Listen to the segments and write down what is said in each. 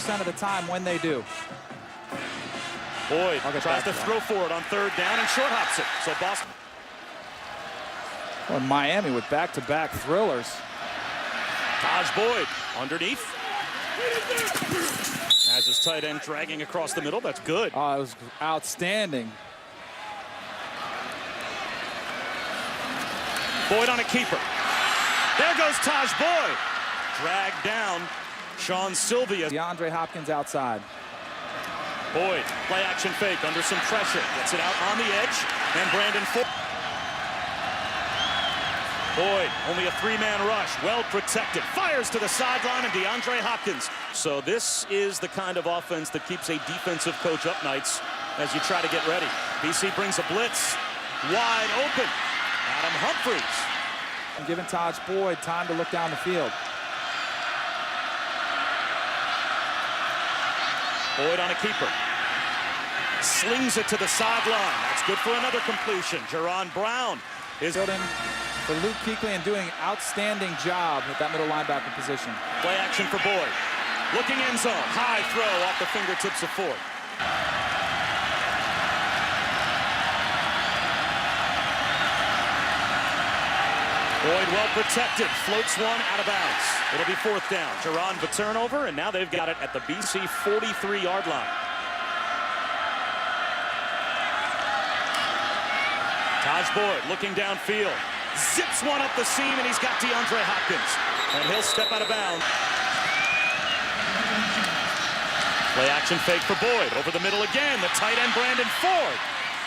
90% of the time when they do. Boyd tries to throw for it on third down and short hops it. So Boston. Well, Miami with back-to-back thrillers. Tajh Boyd underneath. Has his tight end dragging across the middle. That's good. Oh, it was outstanding. Boyd on a keeper. There goes Tajh Boyd. Dragged down Sean Sylvia. DeAndre Hopkins outside. Boyd, play action fake under some pressure. Gets it out on the edge. And Brandon Ford. Boyd, only a three-man rush. Well protected. Fires to the sideline and DeAndre Hopkins. So this is the kind of offense that keeps a defensive coach up nights as you try to get ready. BC brings a blitz. Wide open. Adam Humphries. I'm giving Tajh Boyd time to look down the field. Boyd on a keeper. Slings it to the sideline. That's good for another completion. Jaron Brown is building for Luke Kuechly and doing an outstanding job at that middle linebacker position. Play action for Boyd. Looking end zone. High throw off the fingertips of Ford. Boyd well protected. Floats one out of bounds. It'll be fourth down. Jaron the turnover, and now they've got it at the BC 43-yard line. Tajh Boyd looking downfield. Zips one up the seam, and he's got DeAndre Hopkins. And he'll step out of bounds. Play action fake for Boyd. Over the middle again. The tight end, Brandon Ford.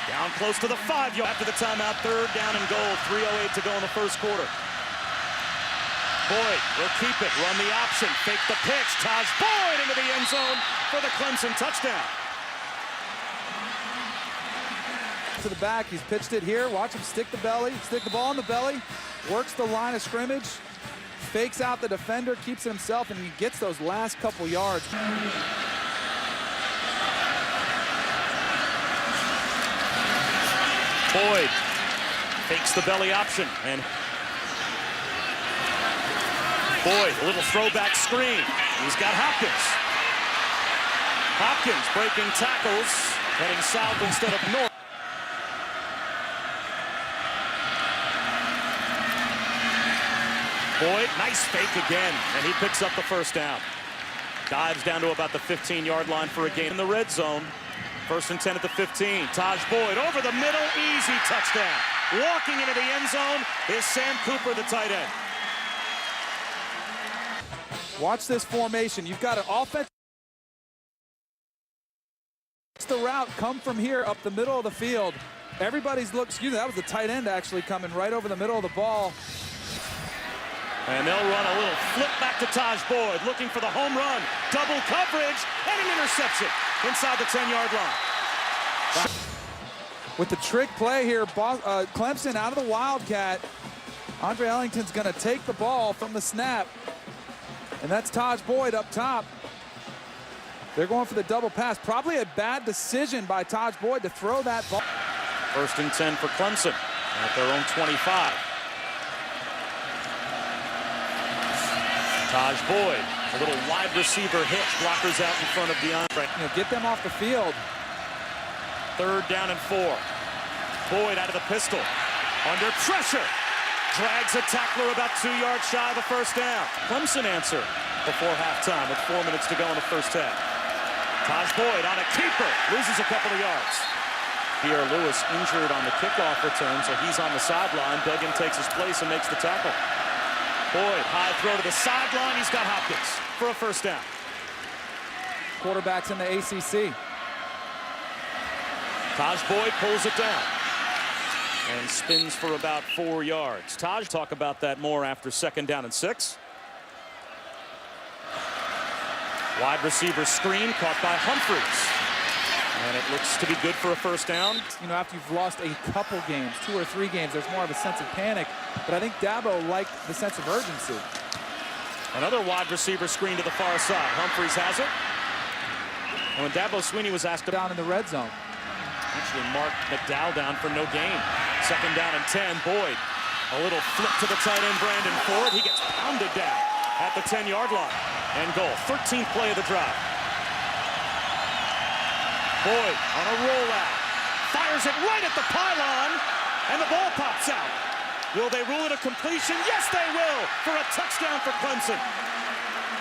Down close to the 5-yard. After the timeout, third down and goal. 3:08 to go in the first quarter. Boyd will keep it. Run the option. Fake the pitch. Tajh Boyd into the end zone for the Clemson touchdown. To the back, he's pitched it here. Watch him stick the ball in the belly, works the line of scrimmage, fakes out the defender, keeps it himself, and he gets those last couple yards. Boyd fakes the belly option, and Boyd, a little throwback screen. He's got Hopkins. Hopkins breaking tackles, heading south instead of north. Boyd, nice fake again, and he picks up the first down. Dives down to about the 15-yard line for a gain in the red zone. First and 10 at the 15. Tajh Boyd over the middle, easy touchdown. Walking into the end zone is Sam Cooper, the tight end. Watch this formation. You've got an offense. The route come from here up the middle of the field. Everybody's excuse me, that was the tight end actually coming right over the middle of the ball. And they'll run a little flip back to Tajh Boyd, looking for the home run. Double coverage and an interception inside the 10-yard line. With the trick play here, Clemson out of the Wildcat. Andre Ellington's going to take the ball from the snap. And that's Tajh Boyd up top. They're going for the double pass. Probably a bad decision by Tajh Boyd to throw that ball. First and 10 for Clemson at their own 25. Tajh Boyd, a little wide receiver hitch, blockers out in front of DeAndre. Get them off the field. Third down and 4. Boyd out of the pistol, under pressure. Drags a tackler about 2 yards shy of the first down. Clemson answer before halftime with 4 minutes to go in the first half. Tajh Boyd on a keeper, loses a couple of yards. Pierre Lewis injured on the kickoff return, so he's on the sideline. Duggan takes his place and makes the tackle. Boyd, high throw to the sideline. He's got Hopkins for a first down. Quarterbacks in the ACC. Tajh Boyd pulls it down and spins for about 4 yards. Tajh, talk about that more after second down and 6. Wide receiver screen caught by Humphries. And it looks to be good for a first down. After you've lost a couple games, 2 or 3 games, there's more of a sense of panic. But I think Dabo liked the sense of urgency. Another wide receiver screen to the far side. Humphries has it. And when Dabo Swinney was asked down in the red zone. Actually marked McDowell down for no gain. Second down and 10. Boyd, a little flip to the tight end, Brandon Ford. He gets pounded down at the 10-yard line. And goal. 13th play of the drive. Boyd on a rollout. Fires it right at the pylon, and the ball pops out. Will they rule it a completion? Yes, they will, for a touchdown for Clemson.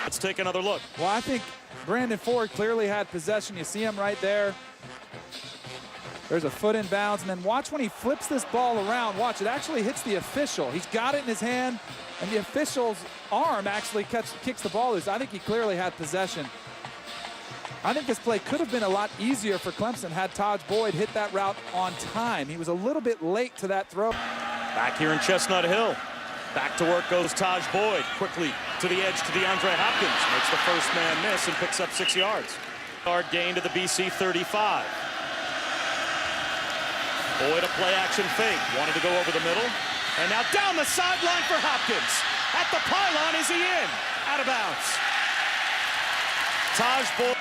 Let's take another look. Well, I think Brandon Ford clearly had possession. You see him right there. There's a foot in bounds, and then watch when he flips this ball around. Watch, it actually hits the official. He's got it in his hand, and the official's arm actually kicks the ball loose. I think he clearly had possession. I think this play could have been a lot easier for Clemson had Tajh Boyd hit that route on time. He was a little bit late to that throw. Back here in Chestnut Hill. Back to work goes Tajh Boyd. Quickly to the edge to DeAndre Hopkins. Makes the first man miss and picks up 6 yards. Yard gain to the BC 35. Boyd a play action fake. Wanted to go over the middle. And now down the sideline for Hopkins. At the pylon, is he in? Out of bounds. Tajh Boyd.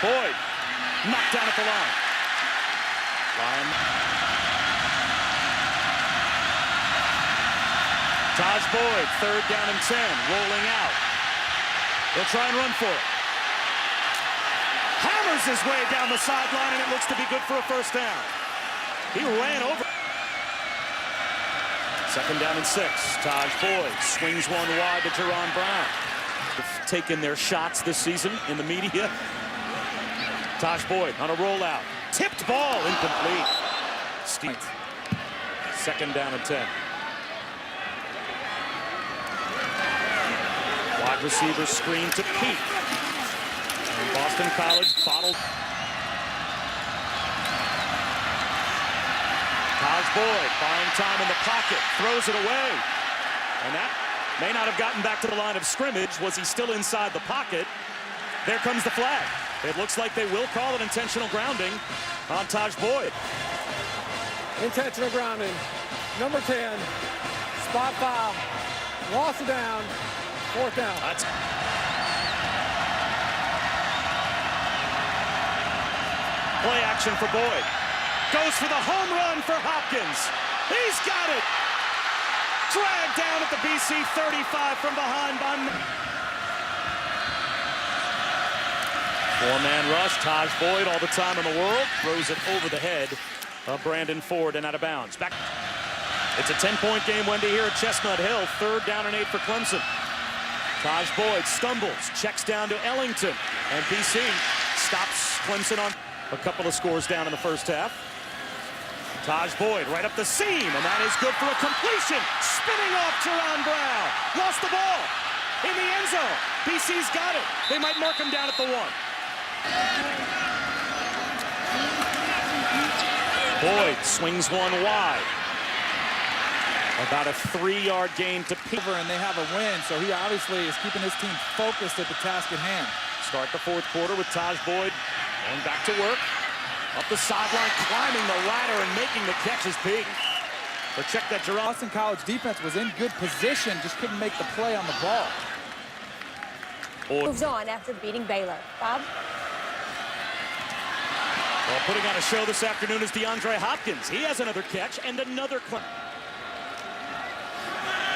Boyd knocked down at the line. Tajh Boyd, 3rd down and 10, rolling out. He'll try and run for it. Hammers his way down the sideline, and it looks to be good for a first down. He ran over. 2nd down and 6. Tajh Boyd swings one wide to Jerron Brown. They've taken their shots this season in the media. Tajh Boyd on a rollout. Tipped ball, incomplete. Steve. 2nd down and 10. Wide receiver screen to Pete. And Boston College bottled. Tajh Boyd buying time in the pocket, throws it away. And that may not have gotten back to the line of scrimmage. Was he still inside the pocket? There comes the flag. It looks like they will call it intentional grounding on Tajh Boyd. Intentional grounding. Number 10. Spot foul. Loss of down. 4th down. That's play action for Boyd. Goes for the home run for Hopkins. He's got it. Dragged down at the BC 35 from behind by 4-man rush. Tajh Boyd all the time in the world. Throws it over the head of Brandon Ford and out of bounds. Back. It's a 10-point game, Wendy, here at Chestnut Hill. 3rd down and 8 for Clemson. Tajh Boyd stumbles, checks down to Ellington, and BC stops Clemson on a couple of scores down in the first half. Tajh Boyd right up the seam, and that is good for a completion. Spinning off Jerron Brown. Lost the ball in the end zone. BC's got it. They might mark him down at the 1. Boyd swings one wide. About a 3-yard gain to Pete. And they have a win, so he obviously is keeping his team focused at the task at hand. Start the 4th quarter with Tajh Boyd going back to work. Up the sideline, climbing the ladder and making the catch is big. But check that Boston College defense was in good position, just couldn't make the play on the ball. Moves on after beating Baylor. Bob? Well, putting on a show this afternoon is DeAndre Hopkins. He has another catch and another clutch.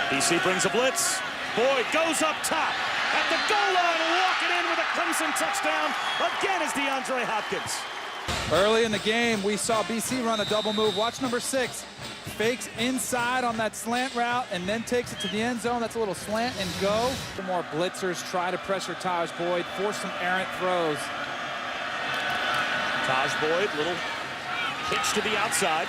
BC brings a blitz. Boyd goes up top at the goal line, walking in with a Clemson touchdown. Again is DeAndre Hopkins. Early in the game, we saw BC run a double move. Watch number 6. Fakes inside on that slant route and then takes it to the end zone. That's a little slant and go. More blitzers try to pressure Tajh Boyd, force some errant throws. Tajh Boyd, little pitch to the outside.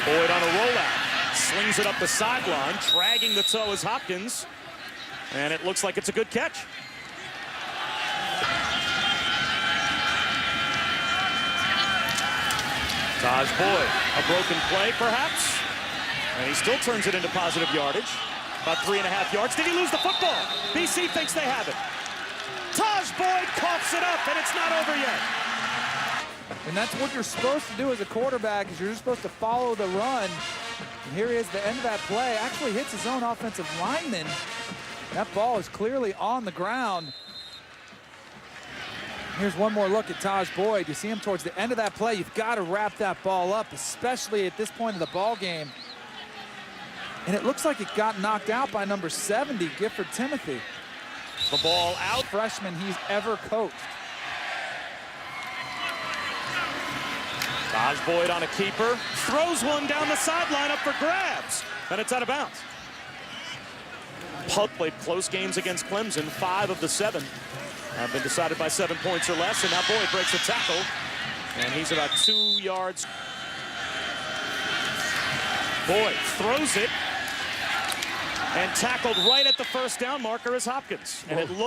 Boyd on a rollout. Slings it up the sideline, dragging the toe is Hopkins. And it looks like it's a good catch. Tajh Boyd, a broken play perhaps. And he still turns it into positive yardage. About 3.5 yards. Did he lose the football? BC thinks they have it. Tajh Boyd coughs it up, and it's not over yet. And that's what you're supposed to do as a quarterback, is you're just supposed to follow the run. And here he is, the end of that play. Actually hits his own offensive lineman. That ball is clearly on the ground. Here's one more look at Tajh Boyd. You see him towards the end of that play. You've got to wrap that ball up, especially at this point of the ball game. And it looks like it got knocked out by number 70, Gifford Timothy. The ball out. Freshman he's ever coached. Tajh Boyd on a keeper. Throws one down the sideline up for grabs. And it's out of bounds. Pug played close games against Clemson. 5 of the 7 have been decided by 7 points or less. And now Boyd breaks a tackle. And he's about 2 yards. Boyd throws it. And tackled right at the first down marker is Hopkins. And it looks